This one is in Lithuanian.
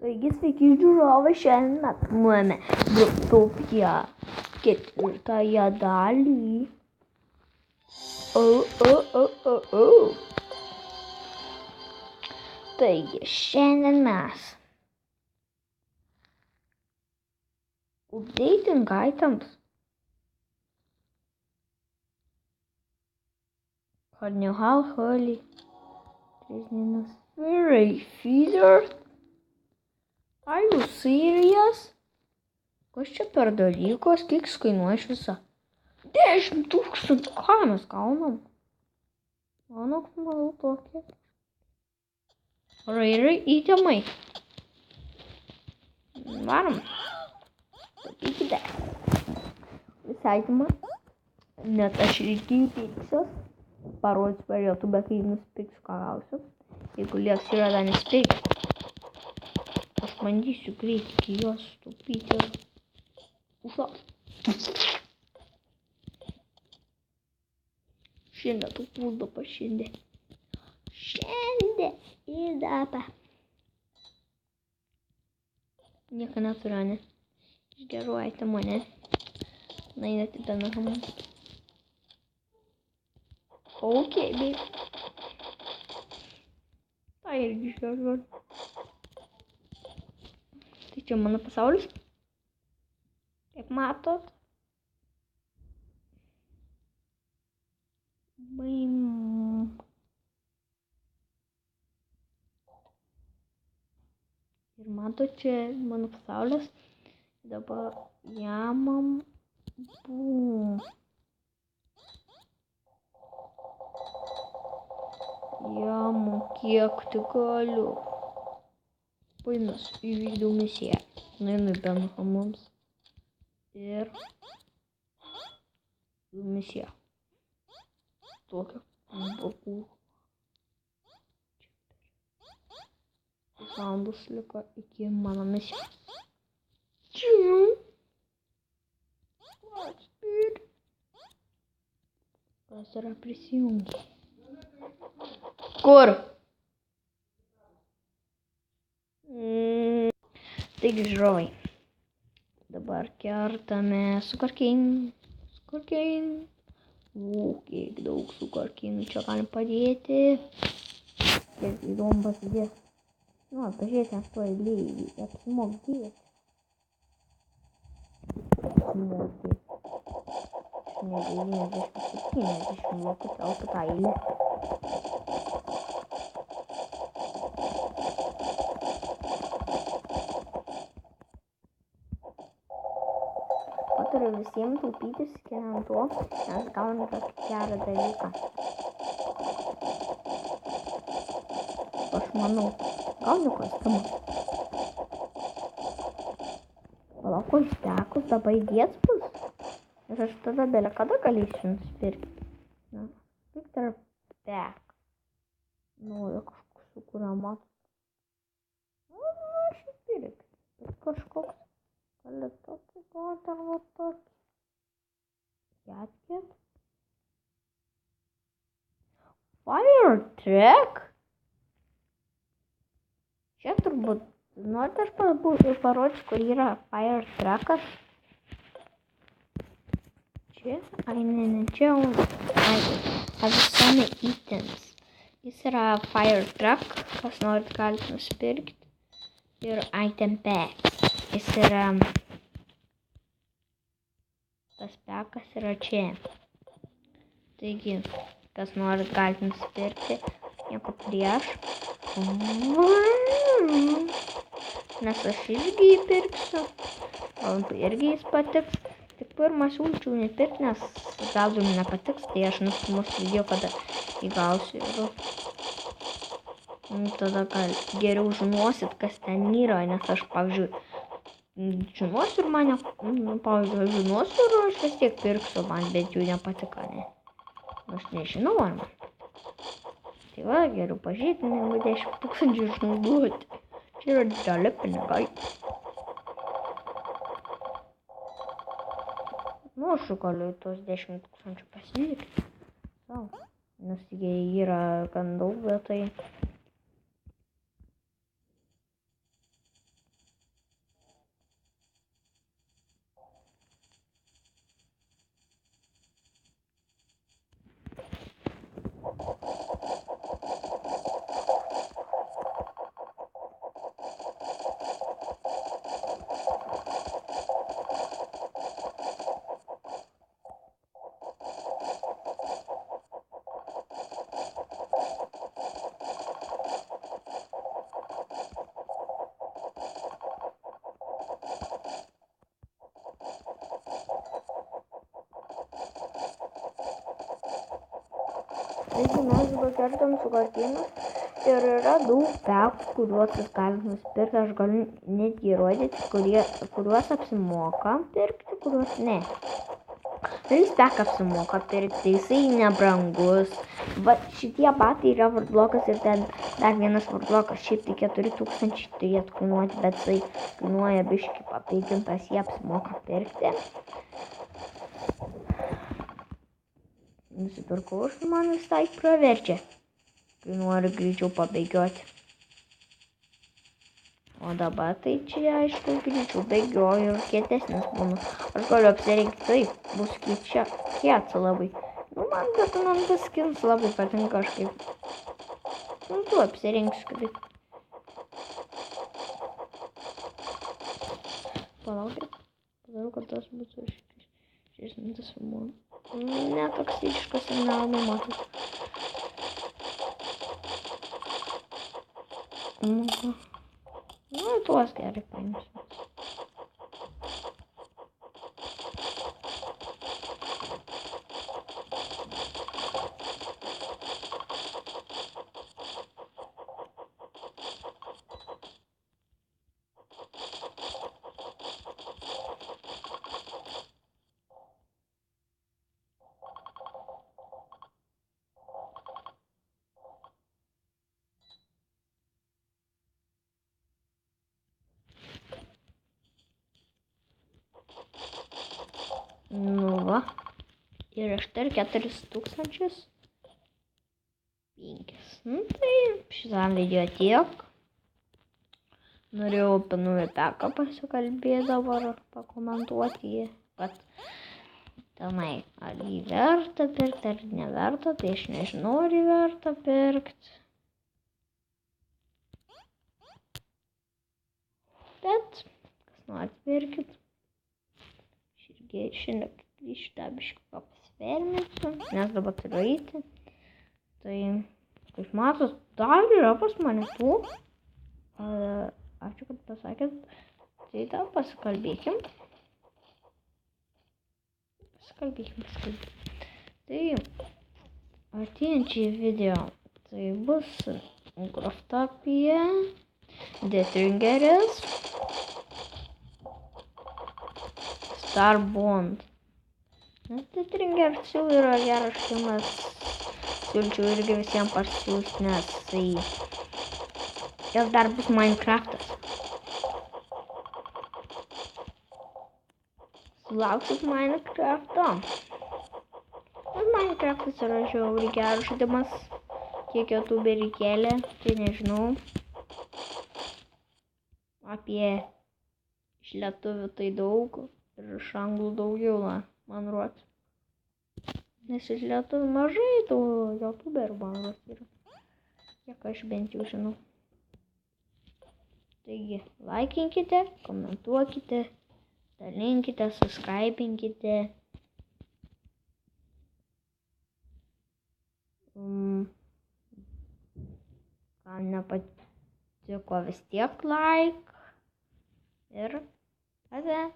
Taigi sveiki žiūrovai, šiandien atmuojame Brooktopia 4 dalį. Taigi šiandien mes updating items. Carnival Hurley 3 dienas. Very feeder. Are you serious? Kas čia per dalykas, kiek kainuoja iš viso? 10 000, ką mes gaunam? Manau tokie. Rairai įtemai. Varom. Sakykite. Visai įtemą. Net aš irgi įpirksiu. Parodysiu per YouTube, kai nusipirksiu, ką gausiu. Jeigu lieks yra dar nespirksiu. Aš bandysiu greitai iki jos stupyti. Užlap. Šiandien tu pusdapa šiandien. Šiandien įdapa. Nieko neturiu, ne? Išgeruojate mane. Na, netidana man. Okay, babe. Tai irgi išgeruoju. Tai čia mano pasaulis. Kaip matot. Baim. Ir matot, čia mano pasaulis. Dabar jamam. Bum. Jamu kiek tik galiu. Paimės įvykdau misiją. Nueinu į Benhamams. Ir misiją. Tokia bakų. 2 valandos liko iki mano misijos. Kas yra prisijungę? Kur? Taigi žiūrovai. Dabar kertame sukarkėn. Kiek daug sukarkėnų čia galim padėti. Kiek įdomu pasidės. Nu, pažiūrėti, nes to eilį apsimokdėti. Apsimokdėti. Ne 90-70 blokų telpa tą eilę. Patariu visiems taupytis skiriant to, nes gaunam tokį gerą dalyką. Aš manau, gaunu kostiumą. Palauk, ištekus dabar įdėts bus. Ir aš tada bele kada galėsiu nusipirkti. Victor Pack. Naujo kažkoks sukūriama. Aš įpirkti. Bet kažkoks gali tokį gauti arba tokį. Jatkit. Fire Track. Čia turbūt, norite aš parodžiu, kur yra Fire Trackas. Čia, ne, čia visame items. Jis yra Fire Truck, kas norit galite nusipirkti. Ir Item Packs. Jis yra, tas packas yra čia. Taigi, kas norit galite nusipirkti, nieko prieš. Nes aš irgi įpirksiu. Gal irgi jis patiks. Tik pirmą siūlyčiau nepirkti, nes gal jums nepatiks, tai aš nufilmuosiu video, kada įgausiu. Ir tada gal geriau žinosit, kas ten yra, nes aš, pavyzdžiui, žinosiu ir mane, žinosiu ir aš vis tiek pirksiu, man bet jų nepatika, ne. Aš nežinau, ar man. Tai va, geriau pažiūrėti, negu 10 000 išnaudoti. Čia yra dideli pinigai. Nu, aš galiu tos 10 000 pasilikti. Nes jie yra gan daug, bet tai Taigi mes dabar kertam su kartynas ir yra daug pekų, kuriuos jūs galite nusipirkti. Aš galiu netgi įrodyti, kuriuos apsimoka pirkti, kuriuos ne. Dalis peką apsimoka pirkti, jisai nebrangus. Va šitie batai yra Wordblockas ir ten dar vienas Wordblockas, šiaip tai 4000 turėtų kainuoti, bet jisai kainuoja biškį papeikintas, jie apsimoka pirkti. Nusipirkau aš, man visai praverčia, kai noriu greičiau pabėgioti. O dabar tai čia, aišku, greičiau bėgioju ir kietesnis būnu. Aš galiu apsirengti taip, bus kieta labai. Man tas skins labai patinka kažkaip. Tu apsirengsiu kitaip. Palaukit, padarau, kad tas būtų 6 minutės filmuoju. Netoksiškas ir nelabai matus. Nu, tuos gerai paimsiu. Nu va. Ir aš dar 4005. Nu tai šitam video tiek. Norėjau apie naują peką pasikalbėti dabar, pakomentuoti jį. Bet tenai, ar jį verta pirkti, ar neverta, tai aš nežinau, ar jį verta pirkti. Bet, kas nori pirkit. Šiandien šitą bišką pasvernėsiu, nes dabar turiu eiti. Tai, kaip matot, dar yra pas mane tų. Ačiū, kad pasakėt. Tai dar pasikalbėkim. Tai, ateinančiai video, tai bus Minecraft apie Detringeris. Starbond. Nes Detringeris jau yra geras filmas. Siūlyčiau irgi visiems pasiūsti, nes tai... Ir dar bus Minecraftas. Sulauksit Minecrafto. Ir Minecraftas yra žiauriai geras žaidimas. Kiek youtuberiai kėlė, tai nežinau. Apie iš lietuvių tai daug. Ir iš anglų daugiau, man ruot. Nes iš lietuvių mažai tų youtuberių, man ruot yra. Kiek aš bent jau žinau. Taigi, laikinkite, komentuokite, dalinkite, subscribinkite. Kam nepatiko vis tiek like. Ir ate.